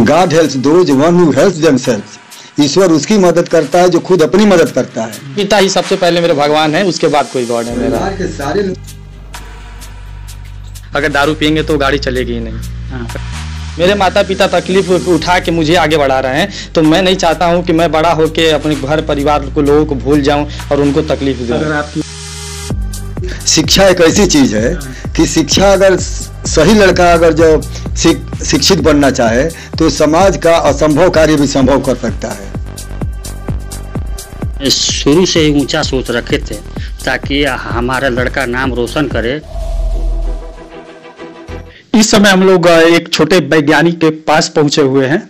God helps those one who helps themselves. ईश्वर उसकी मदद करता है जो खुद अपनी मदद करता है। पिता ही सबसे पहले मेरे भगवान है, उसके बाद कोई गॉड है मेरा। के सारे लोग अगर दारू पियेंगे तो गाड़ी चलेगी ही नहीं। मेरे माता पिता तकलीफ उठा के मुझे आगे बढ़ा रहे हैं, तो मैं नहीं चाहता हूं कि मैं बड़ा होके अपने घर परिवार को लोगों को भूल जाऊं और उनको तकलीफ दूं। अगर आपकी शिक्षा एक ऐसी चीज है कि शिक्षा अगर सही लड़का अगर जो शिक्षित बनना चाहे तो समाज का असंभव कार्य भी संभव कर सकता है। शुरू से ही ऊंचा सोच रखे थे ताकि हमारा लड़का नाम रोशन करे। इस समय हम लोग एक छोटे वैज्ञानिक के पास पहुंचे हुए हैं।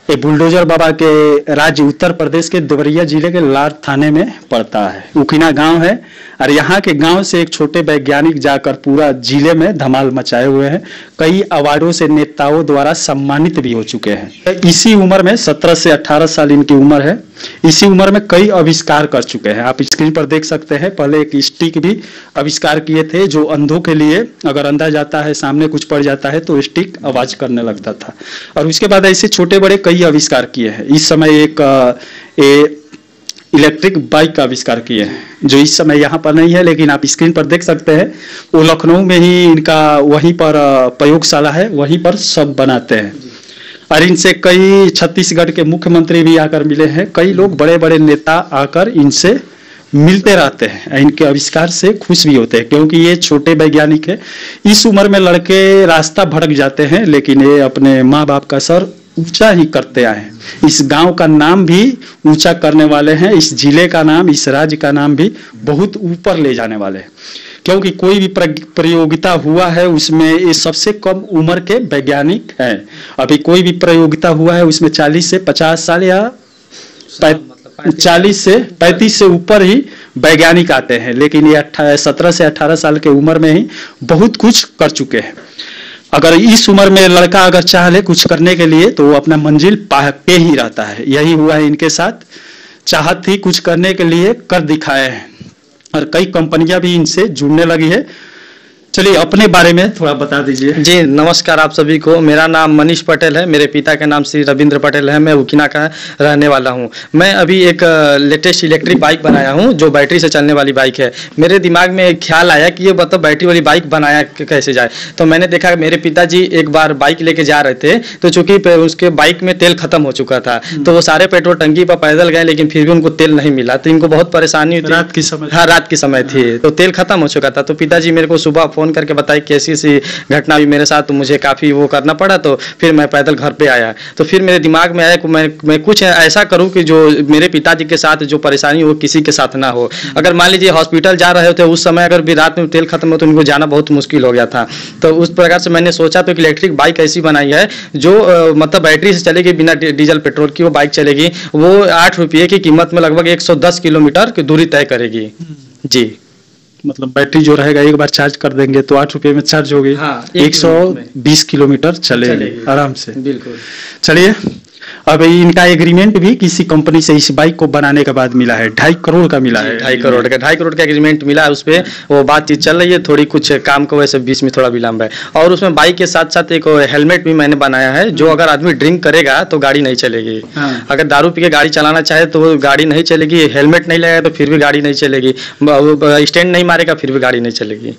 ये बुलडोजर बाबा के राज्य उत्तर प्रदेश के देवरिया जिले के लार थाने में पड़ता है। उखीना गांव है और यहाँ के गांव से एक छोटे वैज्ञानिक जाकर पूरा जिले में धमाल मचाए हुए हैं। कई अवार्डों से नेताओं द्वारा सम्मानित भी हो चुके हैं। इसी उम्र में 17 से 18 साल इनकी उम्र है। इसी उम्र में कई आविष्कार कर चुके हैं। आप स्क्रीन पर देख सकते हैं। पहले एक स्टिक भी आविष्कार किए थे जो अंधों के लिए, अगर अंधा जाता है सामने कुछ पड़ जाता है तो स्टिक आवाज करने लगता था। और उसके बाद ऐसे छोटे बड़े कई आविष्कार किए हैं। इस समय एक इलेक्ट्रिक बाइक का आविष्कार किए हैं जो इस समय यहाँ पर नहीं है, लेकिन आप स्क्रीन पर देख सकते हैं। वो लखनऊ में ही इनका वहीं पर प्रयोगशाला है, वहीं पर सब बनाते हैं। और इनसे कई छत्तीसगढ़ के मुख्यमंत्री भी आकर मिले हैं। कई लोग बड़े बड़े नेता आकर इनसे मिलते रहते हैं। इनके आविष्कार से खुश भी होते हैं क्योंकि ये छोटे वैज्ञानिक है। इस उम्र में लड़के रास्ता भटक जाते हैं, लेकिन ये अपने माँ बाप का सर ऊंचा ही करते आए हैं। इस गांव का नाम भी ऊंचा करने वाले हैं। इस जिले का नाम, इस राज्य का नाम भी बहुत ऊपर ले जाने वाले हैं क्योंकि कोई भी प्रतियोगिता हुआ है उसमें ये सबसे कम उम्र के वैज्ञानिक हैं। अभी कोई भी प्रतियोगिता हुआ है उसमें 40 से 50 साल या 40 से 35 से ऊपर ही वैज्ञानिक आते हैं, लेकिन ये 17 से 18 साल के उम्र में ही बहुत कुछ कर चुके हैं। अगर इस उम्र में लड़का अगर चाह ले कुछ करने के लिए तो वो अपना मंजिल पा के ही रहता है। यही हुआ है इनके साथ। चाहत थी कुछ करने के लिए, कर दिखाए हैं और कई कंपनियां भी इनसे जुड़ने लगी है। चलिए अपने बारे में थोड़ा बता दीजिए। जी नमस्कार आप सभी को। मेरा नाम मनीष पटेल है। मेरे पिता का नाम श्री रविंद्र पटेल है। मैं उखीना का रहने वाला हूं। मैं अभी एक लेटेस्ट इलेक्ट्रिक बाइक बनाया हूं जो बैटरी से चलने वाली बाइक है। मेरे दिमाग में एक ख्याल आया कि ये मतलब बैटरी वाली बाइक बनाया कैसे जाए। तो मैंने देखा मेरे पिताजी एक बार बाइक लेके जा रहे थे, तो चूंकि उसके बाइक में तेल खत्म हो चुका था, तो वो सारे पेट्रोल टंकी पर पैदल गए, लेकिन फिर भी उनको तेल नहीं मिला। तो इनको बहुत परेशानी हुई। रात की समय? हाँ रात की समय थी, तो तेल खत्म हो चुका था। तो पिताजी मेरे को सुबह फोन करके बताई कि ऐसी ऐसी घटना भी मेरे साथ, तो मुझे काफ़ी वो करना पड़ा। तो फिर मैं पैदल घर पे आया। तो फिर मेरे दिमाग में आया कि मैं कुछ ऐसा करूं कि जो मेरे पिताजी के साथ जो परेशानी हो किसी के साथ ना हो। अगर मान लीजिए हॉस्पिटल जा रहे होते उस समय अगर भी रात में तेल खत्म हो तो उनको जाना बहुत मुश्किल हो गया था। तो उस प्रकार से मैंने सोचा तो इलेक्ट्रिक बाइक ऐसी बनाई है जो मतलब बैटरी से चलेगी, बिना डीजल पेट्रोल की वो बाइक चलेगी। वो 8 रुपये की कीमत में लगभग 110 किलोमीटर की दूरी तय करेगी। जी मतलब बैटरी जो रहेगा एक बार चार्ज कर देंगे तो 8 रुपये में चार्ज होगी। हाँ, 120 किलोमीटर चलेगी आराम से। बिल्कुल। चलिए अब इनका एग्रीमेंट भी किसी कंपनी से इस बाइक को बनाने के बाद मिला है। 2.5 करोड़ का मिला है। 2.5 करोड़ का एग्रीमेंट मिला है। उस पर वो बातचीत चल रही है। थोड़ी कुछ काम को वैसे बीच में थोड़ा विलम्ब है। और उसमें बाइक के साथ साथ एक हेलमेट भी मैंने बनाया है जो अगर आदमी ड्रिंक करेगा तो गाड़ी नहीं चलेगी। अगर दारू पी के गाड़ी चलाना चाहे तो वो गाड़ी नहीं चलेगी। हेलमेट नहीं लगेगा तो फिर भी गाड़ी नहीं चलेगी। स्टैंड नहीं मारेगा फिर भी गाड़ी नहीं चलेगी।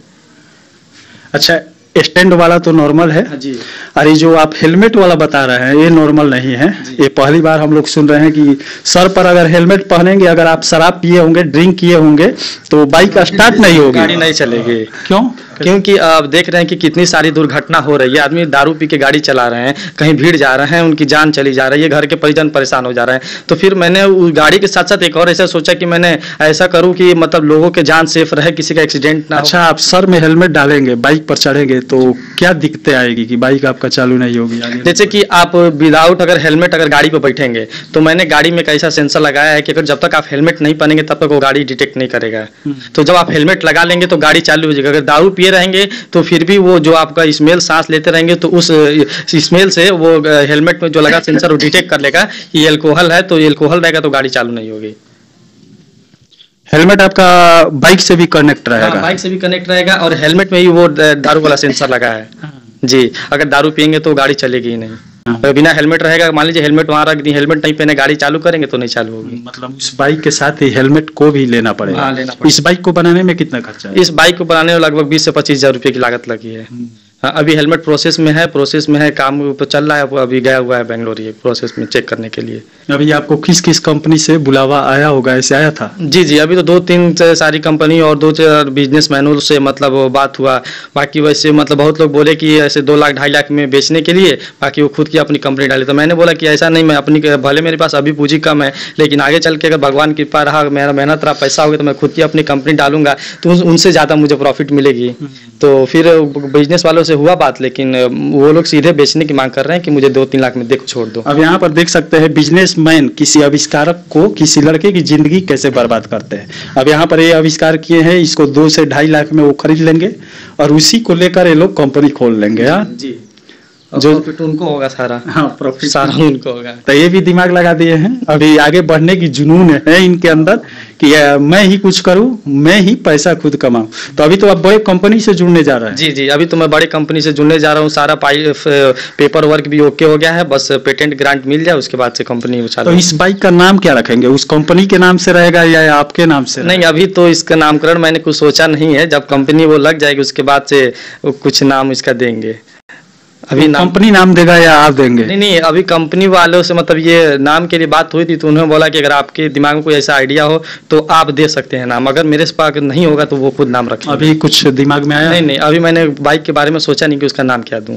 अच्छा स्टैंड वाला तो नॉर्मल है जी। अरे जो आप हेलमेट वाला बता रहे हैं ये नॉर्मल नहीं है। ये पहली बार हम लोग सुन रहे हैं कि सर पर अगर हेलमेट पहनेंगे, अगर आप शराब पिए होंगे, ड्रिंक किए होंगे तो बाइक स्टार्ट नहीं होगी, गाड़ी नहीं चलेगी। क्यों? क्योंकि आप देख रहे हैं कि कितनी सारी दुर्घटना हो रही है। आदमी दारू पी के गाड़ी चला रहे हैं, कहीं भीड़ जा रहे हैं, उनकी जान चली जा रही है, घर के परिजन परेशान हो जा रहे हैं। तो फिर मैंने उस गाड़ी के साथ साथ एक और ऐसा सोचा कि मैंने ऐसा करूं कि मतलब लोगों के जान सेफ रहे, किसी का एक्सीडेंट ना हो। अच्छा आप सर में हेलमेट डालेंगे, बाइक पर चढ़ेंगे तो क्या दिक्कतें आएगी कि बाइक आपका चालू नहीं होगी आगे? जैसे कि आप विदाउट अगर हेलमेट अगर गाड़ी पर बैठेंगे तो मैंने गाड़ी में एक ऐसा सेंसर लगाया है कि अगर जब तक आप हेलमेट नहीं पहनेंगे तब तक वो गाड़ी डिटेक्ट नहीं करेगा। तो जब आप हेलमेट लगा लेंगे तो गाड़ी चालू हो जाएगी। अगर दारू पिए रहेंगे तो फिर भी वो जो आपका स्मेल सांस लेते रहेंगे तो उस स्मेल से वो हेलमेट में जो लगा सेंसर वो डिटेक्ट कर लेगा कि अल्कोहल है। तो अल्कोहल रहेगा तो गाड़ी चालू नहीं होगी। हेलमेट आपका बाइक से भी कनेक्ट रहेगा? हाँ, बाइक से भी कनेक्ट रहेगा और हेलमेट में ही वो दारू वाला सेंसर लगा है। जी अगर दारू पियेंगे तो गाड़ी चलेगी ही नहीं। अगर बिना हेलमेट रहेगा, मान लीजिए हेलमेट वहाँ रख दी, हेलमेट नहीं पहने गाड़ी चालू करेंगे तो नहीं चालू होगी। मतलब उस बाइक के साथ ही हेलमेट को भी लेना पड़ेगा। हाँ, लेना पड़ेगा। इस बाइक को बनाने में कितना खर्चा है? इस बाइक को बनाने में लगभग 20 से 25 हज़ार रुपये की लागत लगी है। हाँ, अभी हेलमेट प्रोसेस में है, काम तो चल रहा है, अभी गया हुआ है बेंगलोर ये प्रोसेस में चेक करने के लिए। अभी आपको किस किस कंपनी से बुलावा आया होगा, ऐसे आया था? जी, अभी तो 2-3 सारी कंपनी और 2-4 बिजनेस मैनुअल से मतलब बात हुआ। बाकी वैसे मतलब बहुत लोग बोले कि ऐसे 2 लाख 2.5 लाख में बेचने के लिए, बाकी वो खुद की अपनी कंपनी डाली। तो मैंने बोला कि ऐसा नहीं, मैं अपनी, भले मेरे पास अभी पूंजी कम है लेकिन आगे चल के अगर भगवान की कृपा रहा, मेरा मेहनत रहा, पैसा होगा तो मैं खुद की अपनी कंपनी डालूंगा तो उनसे ज़्यादा मुझे प्रॉफिट मिलेगी। तो फिर बिजनेस वालों से हुआ बात, लेकिन वो लोग सीधे बेचने की मांग कर रहे हैं कि मुझे 2-3 लाख में देखो छोड़ दो। अब यहाँ पर देख सकते हैं बिजनेसमैन किसी आविष्कारक को, किसी लड़के की जिंदगी कैसे बर्बाद करते हैं। अब यहाँ पर ये आविष्कार किए हैं, इसको 2 से 2.5 लाख में वो खरीद लेंगे और उसी को लेकर ये लोग कंपनी खोल लेंगे। हाँ जी, जो प्रॉफिट उनको होगा सारा। हाँ, प्रॉफिट सारा उनको होगा। तो ये भी दिमाग लगा दिए हैं, अभी आगे बढ़ने की जुनून है इनके अंदर कि मैं ही कुछ करूं, मैं ही पैसा खुद कमाऊं। तो अभी तो आप बड़े कंपनी से जुड़ने जा रहे हैं? जी, अभी तो मैं बड़ी कंपनी से जुड़ने जा रहा हूँ। सारा पेपर वर्क भी ओके हो गया है, बस पेटेंट ग्रांट मिल जाए उसके बाद से कंपनी तो इस बाइक का नाम क्या रखेंगे? उस कंपनी के नाम से रहेगा या आपके नाम से? नहीं, अभी तो इसका नामकरण मैंने कुछ सोचा नहीं है। जब कंपनी वो लग जाएगी उसके बाद से कुछ नाम इसका देंगे। अभी कंपनी नाम देगा या आप देंगे? नहीं, अभी कंपनी वालों से मतलब ये नाम के लिए बात हुई थी तो उन्होंने बोला कि अगर आपके दिमाग में कोई ऐसा आइडिया हो तो आप दे सकते हैं नाम, अगर मेरे पास नहीं होगा तो वो खुद नाम रखें। अभी कुछ दिमाग में आया? नहीं, अभी मैंने बाइक के बारे में सोचा नहीं कि उसका नाम क्या दूं,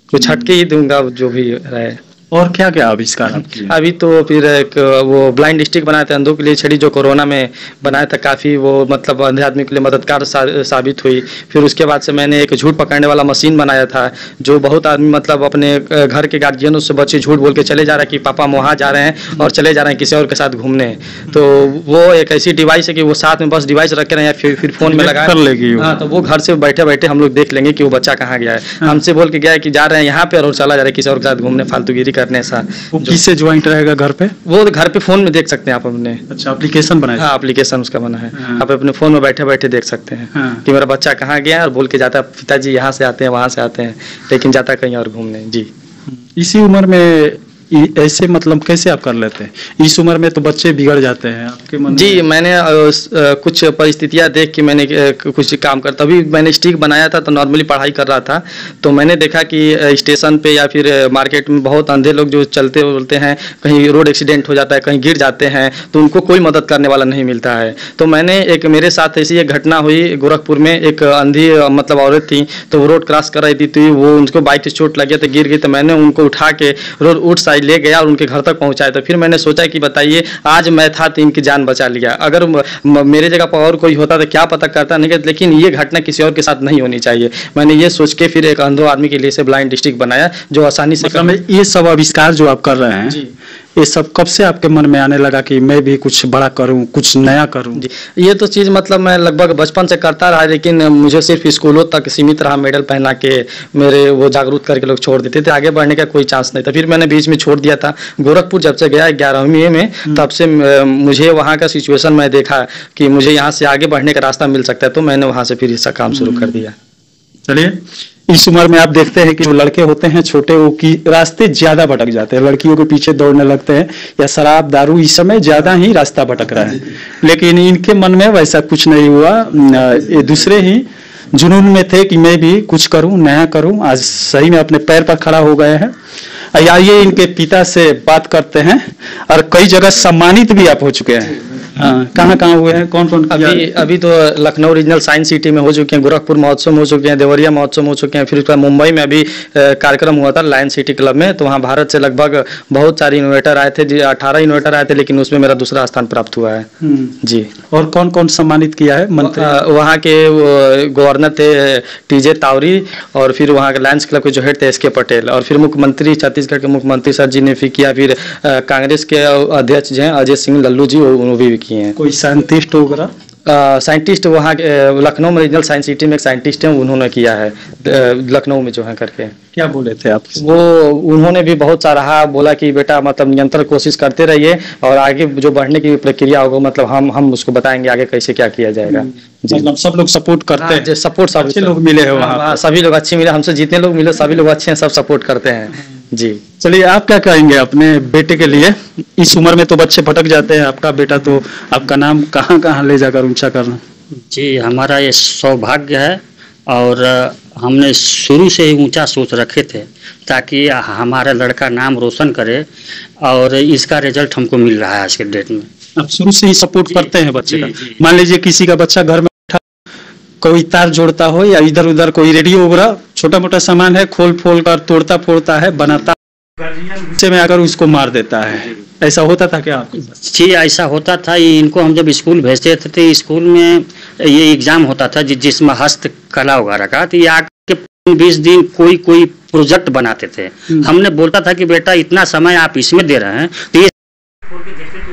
कुछ हटके ही दूंगा जो भी रहे। और क्या क्या आविष्कार आपकी? अभी तो फिर एक वो ब्लाइंड स्टिक बनाया था अंधों के लिए छड़ी, जो कोरोना में बनाया था, काफ़ी वो मतलब अंधे आदमी के लिए मददगार साबित हुई। फिर उसके बाद से मैंने एक झूठ पकड़ने वाला मशीन बनाया था, जो बहुत आदमी मतलब अपने घर के गार्जियनों से बच्चे झूठ बोल के चले जा रहे हैं कि पापा हम वहाँ जा रहे हैं और चले जा रहे हैं किसी और के साथ घूमने। तो वो एक ऐसी डिवाइस है कि वो साथ में बस डिवाइस रख के रहे हैं, फिर फोन में लगा कर लेगी। हाँ, तो वो घर से बैठे बैठे हम लोग देख लेंगे कि वो बच्चा कहाँ गया है। हमसे बोल के गया है कि जा रहे हैं यहाँ पे और चला जा रहा है किसी और के साथ घूमने, फालतूगिरी करने ऐसा। किससे ज्वाइंट रहेगा घर पे? वो घर पे फोन में देख सकते हैं आप अपने। अच्छा, एप्लीकेशन बनाया? हाँ, एप्लीकेशन उसका बना है। हाँ। आप अपने फोन में बैठे बैठे देख सकते हैं हाँ। कि मेरा बच्चा कहाँ गया है और बोल के जाता है पिताजी यहाँ से आते हैं वहाँ से आते हैं, लेकिन जाता कहीं और घूमने। जी, इसी उम्र में ऐसे मतलब कैसे आप कर लेते हैं? इस उम्र में तो बच्चे बिगड़ जाते हैं आपके मन में? जी, मैंने कुछ परिस्थितियां देख के मैंने कुछ काम कर, तभी मैंने स्टिक बनाया था। तो नॉर्मली पढ़ाई कर रहा था तो मैंने देखा कि स्टेशन पे या फिर मार्केट में बहुत अंधे लोग जो चलते बोलते हैं, कहीं रोड एक्सीडेंट हो जाता है, कहीं गिर जाते हैं तो उनको कोई मदद करने वाला नहीं मिलता है। तो मैंने मेरे साथ ऐसी एक घटना हुई गोरखपुर में, एक अंधी मतलब औरत थी, तो वो रोड क्रॉस कर रही थी, तो वो उनको बाइक से चोट लग गया तो गिर गई। तो मैंने उनको उठा के रोड उठ साइड ले गया और उनके घर तक पहुंचाया। तो फिर मैंने सोचा कि बताइए, आज मैं था तो इनकी जान बचा लिया, अगर मेरे जगह पर और कोई होता तो क्या पता करता नहीं, लेकिन ये घटना किसी और के साथ नहीं होनी चाहिए। मैंने ये सोच के फिर एक अंधो आदमी के लिए से ब्लाइंड डिस्ट्रिक्ट बनाया जो आसानी से मतलब ये सब आविष्कार जो आप कर रहे हैं जी, ये सब कब से आपके मन में आने लगा कि मैं भी कुछ बड़ा करूं, कुछ नया करूं? जी, ये तो चीज़ मतलब मैं लगभग बचपन से करता रहा, लेकिन मुझे सिर्फ स्कूलों तक सीमित रहा। मेडल पहना के मेरे वो जागरूक करके लोग छोड़ देते थे, आगे बढ़ने का कोई चांस नहीं था। फिर मैंने बीच में छोड़ दिया था। गोरखपुर जब से गया 11वीं में, तब से मुझे वहाँ का सिचुएशन मैं देखा कि मुझे यहाँ से आगे बढ़ने का रास्ता मिल सकता है, तो मैंने वहाँ से फिर इसका काम शुरू कर दिया। चलिए, इस उम्र में आप देखते हैं कि जो लड़के होते हैं छोटे, वो की रास्ते ज्यादा भटक जाते हैं, लड़कियों के पीछे दौड़ने लगते हैं या शराब दारू इस समय ज्यादा ही रास्ता भटक रहा है। लेकिन इनके मन में वैसा कुछ नहीं हुआ, ये दूसरे ही जुनून में थे कि मैं भी कुछ करूं, नया करूं। आज सही में अपने पैर पर खड़ा हो गए हैं। आइए इनके पिता से बात करते हैं, और कई जगह सम्मानित भी आप हो चुके हैं। कहाँ कहाँ हुए हैं, कौन कौन? अभी तो लखनऊ रीजनल साइंस सिटी में हो चुके हैं, गोरखपुर महोत्सव में हो चुके हैं, देवरिया महोत्सव में हो चुके हैं। फिर उसके बाद मुंबई में अभी कार्यक्रम हुआ था लायन सिटी क्लब में, तो वहाँ भारत से लगभग बहुत सारे इन्वेटर आए थे, 18 इन्वेटर आए थे, लेकिन उसमें मेरा दूसरा स्थान प्राप्त हुआ है। जी, और कौन कौन सम्मानित किया है मंत्री? वहाँ के गवर्नर थे टीजे तावरी, और फिर वहाँ के लायंस क्लब के जो हेड थे एसके पटेल, और फिर मुख्यमंत्री छत्तीसगढ़ के मुख्यमंत्री सर जी ने भी किया। फिर कांग्रेस के अध्यक्ष जो हैं अजय सिंह लल्लू जी, वो भी किए हैं। कोई साइंटिस्ट वगैरह? साइंटिस्ट वहाँ के लखनऊ में रीजनल साइंस सिटी में एक साइंटिस्ट हैं, उन्होंने किया है लखनऊ में जो है करके। क्या बोले थे आप? वो उन्होंने भी बहुत सराहा, बोला कि बेटा मतलब निरंतर कोशिश करते रहिए और आगे जो बढ़ने की प्रक्रिया होगा मतलब हम उसको बताएंगे आगे कैसे क्या किया जाएगा। मतलब सब लोग सपोर्ट करते हैं? सपोर्ट सब अच्छे लोग मिले हैं वहाँ? सभी लोग अच्छे मिले, हमसे जितने लोग मिले सभी लोग अच्छे हैं, सब सपोर्ट करते हैं। जी। चलिए, आप क्या कहेंगे अपने बेटे के लिए? इस उम्र में तो बच्चे भटक जाते हैं, आपका बेटा तो आपका नाम कहाँ कहाँ ले जाकर ऊंचा करना। जी, हमारा ये सौभाग्य है और हमने शुरू से ही ऊंचा सोच रखे थे ताकि हमारा लड़का नाम रोशन करे और इसका रिजल्ट हमको मिल रहा है आज के डेट में। आप शुरू से ही सपोर्ट करते हैं बच्चे जी, का? जी। मान लीजिए किसी का बच्चा घर में बैठा, कोई तार जोड़ता हो या इधर उधर कोई रेडियो वगैरह छोटा मोटा सामान है, खोल फोल कर तोड़ता फोड़ता है, बनाता, गुस्से में आकर उसको मार देता है, ऐसा होता था क्या आपके साथ? जी, ऐसा होता था। इनको हम जब स्कूल भेजते थे तो स्कूल में ये एग्जाम होता था जिसमें हस्तकला वगैरह का, तो ये आके 20 दिन कोई कोई प्रोजेक्ट बनाते थे। हमने बोलता था कि बेटा इतना समय आप इसमें दे रहे हैं तो ये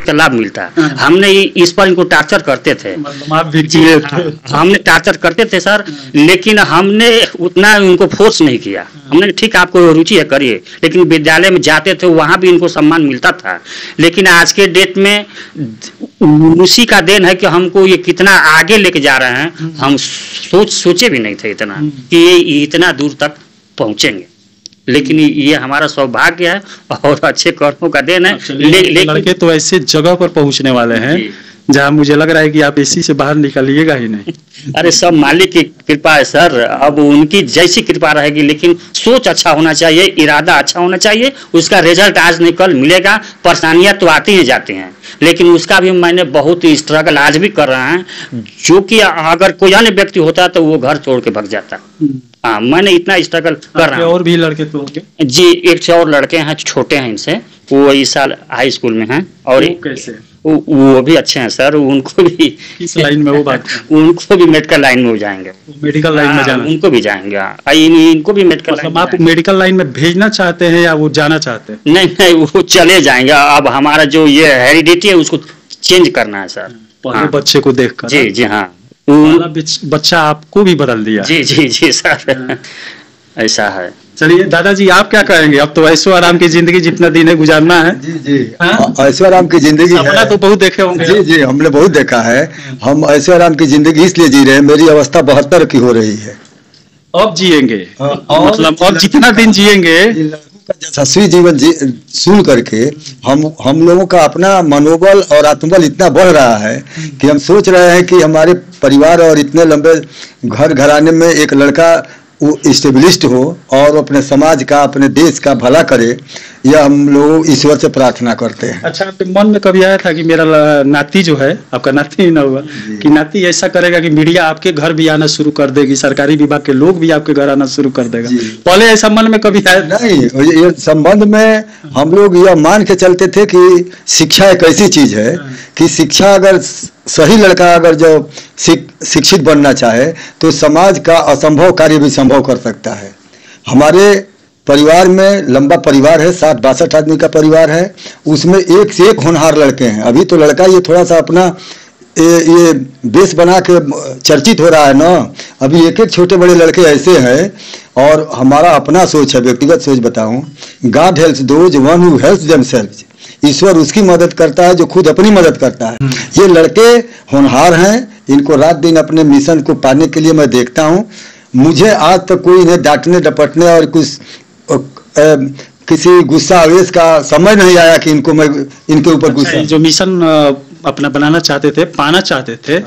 लाभ मिलता है। हमने इस पर इनको टार्चर करते थे, मतलब आप भी किए थे? हमने टार्चर करते थे सर, लेकिन हमने उतना उनको फोर्स नहीं किया। हमने ठीक आपको रुचि है करिए, लेकिन विद्यालय में जाते थे वहाँ भी इनको सम्मान मिलता था। लेकिन आज के डेट में उसी का देन है कि हमको ये कितना आगे लेके जा रहे हैं। हम सोचे भी नहीं थे इतना कि ये इतना दूर तक पहुँचेंगे, लेकिन ये हमारा सौभाग्य है और अच्छे कर्मों का देन है। लड़के तो ऐसे जगह पर पहुंचने वाले हैं जहां मुझे लग रहा है कि आप इसी से बाहर निकलिएगा ही नहीं। अरे सब मालिक की कृपा है सर, अब उनकी जैसी कृपा रहेगी, लेकिन सोच अच्छा होना चाहिए, इरादा अच्छा होना चाहिए। उसका रिजल्ट आज नहीं कल मिलेगा। परेशानियां तो आती ही जाती हैं, लेकिन उसका भी मैंने बहुत स्ट्रगल आज भी कर रहा है, जो कि अगर कोई अन्य व्यक्ति होता तो वो घर छोड़ के भाग जाता। हाँ, मैंने इतना स्ट्रगल कर रहा हूँ। और भी लड़के तो होंगे? जी, एक से और लड़के हैं, छोटे हैं इनसे, वो इस साल हाई स्कूल में हैं। और कैसे? वो भी अच्छे हैं सर, उनको भी किस लाइन में वो बात? उनको भी मेडिकल लाइन में हो जाएंगे, मेडिकल लाइन में जाना? उनको भी जाएंगे। इनको भी मेडिकल लाइन में। आप मेडिकल लाइन में भेजना चाहते हैं या वो जाना चाहते हैं? नहीं नहीं, वो चले जाएंगे। अब हमारा जो ये हेरिडिटी है उसको चेंज करना है सर। पहले बच्चे को देखकर? जी जी हाँ, बच्चा आपको भी बदल दिया? जी जी जी सर, ऐसा है। चलिए दादाजी, आप क्या कहेंगे? अब तो ऐशो आराम की जिंदगी जितना दिन है गुजारना है। जी जी, ऐशो आराम की जिंदगी सपना तो बहुत देखे होंगे। जी जी, हमने बहुत देखा है। हम ऐशो आराम की जिंदगी इसलिए जी रहे हैं, मेरी अवस्था 72 की हो रही है। अब जिएंगे, मतलब अब जितना दिन जिएंगे। यशस्वी जीवन सुन करके हम लोगों का अपना मनोबल और आत्मबल इतना बढ़ रहा है कि हम सोच रहे हैं कि हमारे परिवार और इतने लंबे घर घराने में एक लड़का वो स्टेबलिस्ट हो और अपने समाज का, अपने देश का भला करे, यह हम लोग ईश्वर से प्रार्थना करते हैं। अच्छा, आपके मन में कभी आया था कि मेरा नाती जो है, आपका नाती ही ना हुआ, कि नाती ऐसा करेगा कि मीडिया आपके घर भी आना शुरू कर देगी, सरकारी विभाग के लोग भी आपके घर आना शुरू कर देगा? पहले ऐसा मन में कभी आया? नहीं, ये संबंध में हम लोग यह मान के चलते थे कि शिक्षा एक ऐसी चीज है कि शिक्षा अगर सही लड़का अगर जो शिक्षित बनना चाहे तो समाज का असंभव कार्य भी संभव कर सकता है। हमारे परिवार में लंबा परिवार है, 60-62 आदमी का परिवार है, उसमें एक से एक होनहार लड़के हैं। अभी तो लड़का ये थोड़ा सा अपना ये बेस बना के चर्चित हो रहा है ना। अभी एक एक छोटे बड़े लड़के ऐसे हैं। और हमारा अपना सोच है, व्यक्तिगत सोच बताऊं, God helps those one who helps themselves. ईश्वर उसकी मदद करता है जो खुद अपनी मदद करता है। ये लड़के होनहार हैं, इनको रात दिन अपने मिशन को पाने के लिए मैं देखता हूँ। मुझे आज तक कोई इन्हें डांटने डपटने और कुछ किसी गुस्सा आवेश का समय नहीं आया कि इनको मैं इनके ऊपर गुस्सा। जो मिशन अपना बनाना चाहते थे, पाना चाहते थे,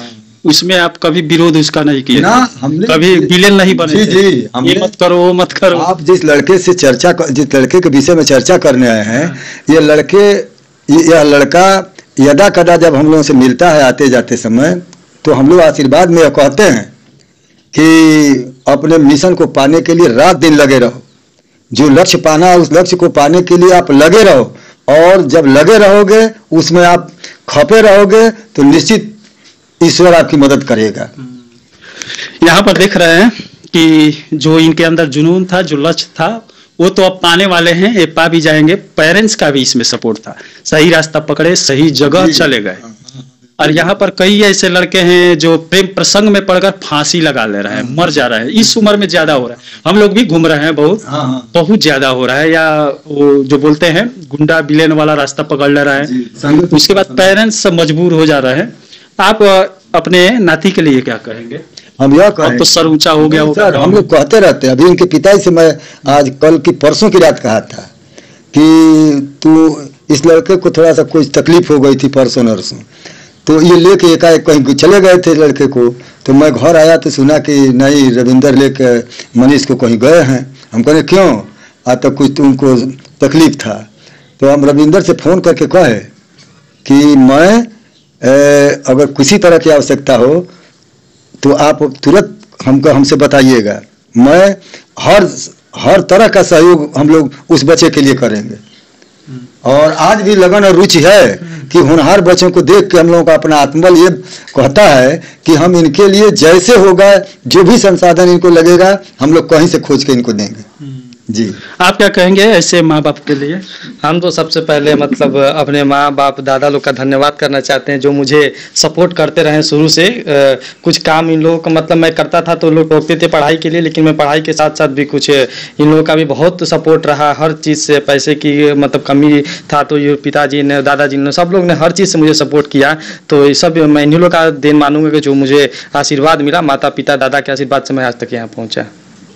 उसमें आप कभी विरोध उसका नहीं किया ना? हमने कभी विलेन नहीं बने? जी जी, ये मत करो वो मत करो। आप जिस लड़के के विषय में चर्चा करने आए हैं, यह लड़का यदा कदा जब हम लोगों से मिलता है आते जाते समय, तो हम लोग आशीर्वाद में कहते हैं कि अपने मिशन को पाने के लिए रात दिन लगे रहो। जो लक्ष्य पाना है उस लक्ष्य को पाने के लिए आप लगे रहो, और जब लगे रहोगे उसमें आप खपे रहोगे तो निश्चित ईश्वर आपकी मदद करेगा। यहाँ पर देख रहे हैं कि जो इनके अंदर जुनून था, जो लक्ष्य था, वो तो अब पाने वाले हैं, ये पा भी जाएंगे। पेरेंट्स का भी इसमें सपोर्ट था, सही रास्ता पकड़े, सही जगह चले गए। और यहाँ पर कई ऐसे लड़के हैं जो प्रेम प्रसंग में पड़कर फांसी लगा ले रहे हैं, मर जा रहे हैं। इस उम्र में ज्यादा हो रहा है। हम लोग भी घूम रहे हैं, बहुत ज्यादा हो रहा है। या वो जो बोलते हैं गुंडा विलेन वाला रास्ता पकड़ ले रहा है, उसके बाद पेरेंट्स मजबूर हो जा रहे हैं। आप अपने नाती के लिए क्या कहेंगे? हम यह कहें, तो सर ऊंचा हो गया सर, हम लोग कहते रहते हैं। अभी इनके पिता से मैं आज कल की परसों की रात कहा था कि तू इस लड़के को थोड़ा सा कुछ तकलीफ हो गई थी परसों नरसों, तो ये लेके एकाएक कहीं चले गए थे लड़के को। तो मैं घर आया तो सुना कि नहीं, रविंदर लेके मनीष को कहीं गए हैं। हम कहे क्यों? आज तक कुछ तो उनको तकलीफ था। तो हम रविंदर से फ़ोन करके कहे कि मैं अगर किसी तरह की आवश्यकता हो तो आप तुरंत हमसे बताइएगा, मैं हर तरह का सहयोग हम लोग उस बच्चे के लिए करेंगे। और आज भी लगन और रुचि है कि होनहार बच्चों को देख के हम लोगों का अपना आत्मबल ये कहता है कि हम इनके लिए जैसे होगा, जो भी संसाधन इनको लगेगा, हम लोग कहीं से खोज के इनको देंगे। जी, आप क्या कहेंगे ऐसे माँ बाप के लिए? हम तो सबसे पहले मतलब अपने माँ बाप दादा लोग का धन्यवाद करना चाहते हैं, जो मुझे सपोर्ट करते रहे शुरू से। कुछ काम इन लोगों का मतलब मैं करता था तो लोग रोकते थे पढ़ाई के लिए, लेकिन मैं पढ़ाई के साथ साथ भी कुछ इन लोगों का भी बहुत सपोर्ट रहा। हर चीज़ से पैसे की मतलब कमी था तो ये पिताजी ने, दादाजी ने, सब लोग ने हर चीज़ से मुझे सपोर्ट किया। तो ये सब मैं इन्हीं लोग का देन मानूंगा कि जो मुझे आशीर्वाद मिला, माता पिता दादा के आशीर्वाद से मैं आज तक यहाँ पहुँचा।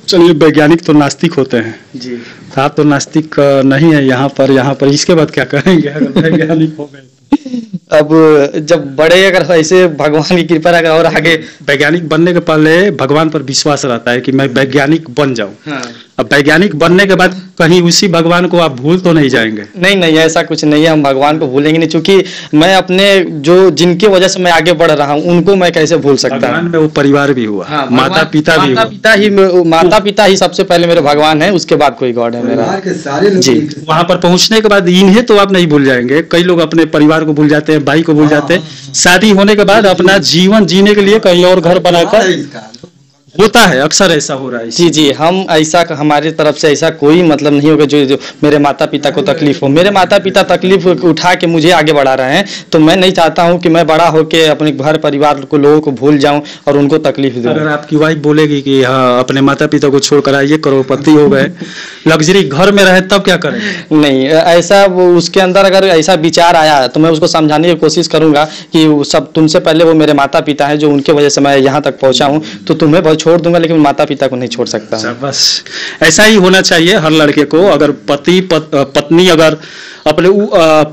चलिए, वैज्ञानिक तो नास्तिक होते हैं जी, आप तो नास्तिक नहीं है यहाँ पर इसके बाद क्या करेंगे अगर वैज्ञानिक हो गए? अब जब बड़े अगर ऐसे भगवान की कृपा अगर और आगे, वैज्ञानिक बनने के पहले भगवान पर विश्वास रहता है कि मैं वैज्ञानिक बन जाऊं। हाँ। अब वैज्ञानिक बनने के बाद कहीं उसी भगवान को आप भूल तो नहीं जाएंगे? नहीं नहीं, ऐसा कुछ नहीं है, हम भगवान को भूलेंगे नहीं, क्योंकि मैं अपने जो जिनके वजह से मैं आगे बढ़ रहा हूँ उनको मैं कैसे भूल सकता भगवान हूँ। में वो परिवार भी हुआ, हाँ, माता पिता भी हुआ। माता पिता ही सबसे पहले मेरे भगवान है, उसके बाद कोई गॉड है मेरा। जी, वहां पर पहुंचने के बाद इन्हें तो आप नहीं भूल जाएंगे। कई लोग अपने परिवार को भूल जाते हैं, भाई को भूल जाते हैं। शादी होने के बाद अपना जीवन जीने के लिए कहीं और घर बनाकर होता है, अक्सर ऐसा हो रहा है। जी जी, हम ऐसा, हमारी तरफ से ऐसा कोई मतलब नहीं होगा जो मेरे माता पिता को तकलीफ हो। मेरे माता पिता तकलीफ उठा के मुझे आगे बढ़ा रहे हैं, तो मैं नहीं चाहता हूं कि मैं बड़ा होके अपने घर परिवार को, लोगों को भूल जाऊं और उनको तकलीफ दूं। अगर आपकी वाइफ बोलेगी कि हाँ अपने माता पिता को छोड़कर आइए, करोड़पति हो गए, लग्जरी घर में रहे, तब क्या करें? नहीं, ऐसा उसके अंदर अगर ऐसा विचार आया तो मैं उसको समझाने की कोशिश करूंगा कि सब तुमसे पहले वो मेरे माता पिता हैं, जो उनके वजह से मैं यहाँ तक पहुंचा हूँ, तो तुम्हें बहुत छोड़ दूंगा लेकिन माता पिता को नहीं छोड़ सकता। बस ऐसा ही होना चाहिए हर लड़के को। अगर पत्नी अगर अपने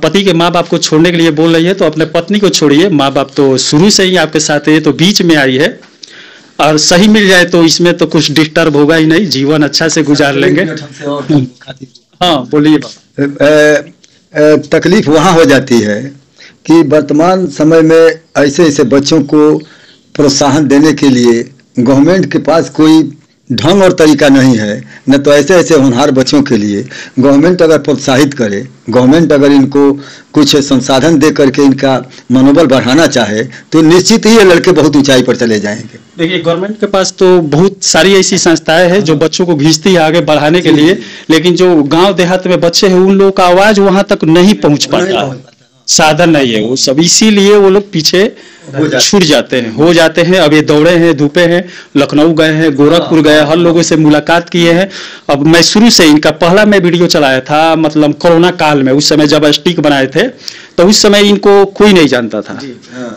पति के माँ बाप को छोड़ने के लिए बोल रही है तो अपने पत्नी को छोड़िए। माँ बाप तो शुरू से ही आपके साथ है, तो बीच में आई है और सही मिल जाए तो इसमें तो कुछ डिस्टर्ब होगा ही नहीं, जीवन अच्छा से गुजार लेंगे। हाँ बोलिए। तकलीफ वहाँ हो जाती है कि वर्तमान समय में ऐसे ऐसे बच्चों को प्रोत्साहन देने के लिए गवर्नमेंट के पास कोई ढंग और तरीका नहीं है। न तो ऐसे ऐसे होनहार बच्चों के लिए गवर्नमेंट अगर प्रोत्साहित करे, गवर्नमेंट अगर इनको कुछ संसाधन दे करके इनका मनोबल बढ़ाना चाहे, तो निश्चित ही ये लड़के बहुत ऊंचाई पर चले जाएंगे। देखिए, गवर्नमेंट के पास तो बहुत सारी ऐसी संस्थाएं हैं जो बच्चों को खींचती है आगे बढ़ाने के लिए, लेकिन जो गांव देहात में बच्चे हैं उन लोगों का आवाज वहां तक नहीं पहुंच पाता, साधन नहीं है वो सब, इसीलिए वो लोग पीछे छूट जाते हैं। अब ये दौड़े हैं, धूपे हैं, लखनऊ गए हैं, गोरखपुर गए, हर लोगों से मुलाकात किए हैं। अब मैं शुरू से इनका पहला मैं वीडियो चलाया था मतलब कोरोना काल में, उस समय जब स्टिक बनाए थे तो उस समय इनको कोई नहीं जानता था,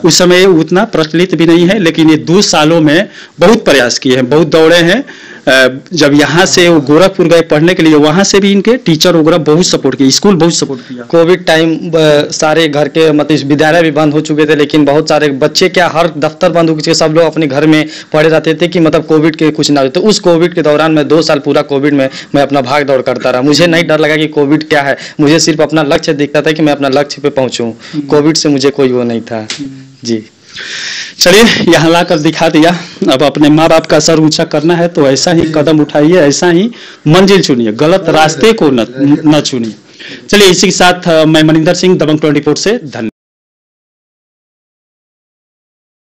उस समय उतना प्रचलित भी नहीं है, लेकिन ये 2 सालों में बहुत प्रयास किए हैं, बहुत दौड़े हैं। जब यहाँ से वो गोरखपुर गए पढ़ने के लिए, वहां से भी इनके टीचर वगैरह बहुत सपोर्ट किया, स्कूल बहुत सपोर्ट किया। कोविड टाइम सारे घर के मतलब विद्यालय भी बंद हो चुके थे, लेकिन बहुत सारे बच्चे क्या, हर दफ्तर बंद हो चुके, सब लोग अपने घर में पड़े रहते थे कि मतलब कोविड के कुछ ना हो। तो उस कोविड के दौरान मैं 2 साल पूरा कोविड में मैं अपना भाग दौड़ करता रहा। मुझे नहीं डर लगा कि कोविड क्या है, मुझे सिर्फ अपना लक्ष्य दिखता था कि मैं अपना लक्ष्य पे पहुंचूं। कोविड से मुझे कोई वो नहीं था। जी, चलिए यहाँ लाकर दिखा दिया। अब अपने माँ बाप का सर ऊंचा करना है तो ऐसा ही कदम उठाइए, ऐसा ही मंजिल चुनिए, गलत रास्ते को न चुनिए। चलिए इसी के साथ मैं मनिंदर सिंह, दबंग 24 से धन्यवाद।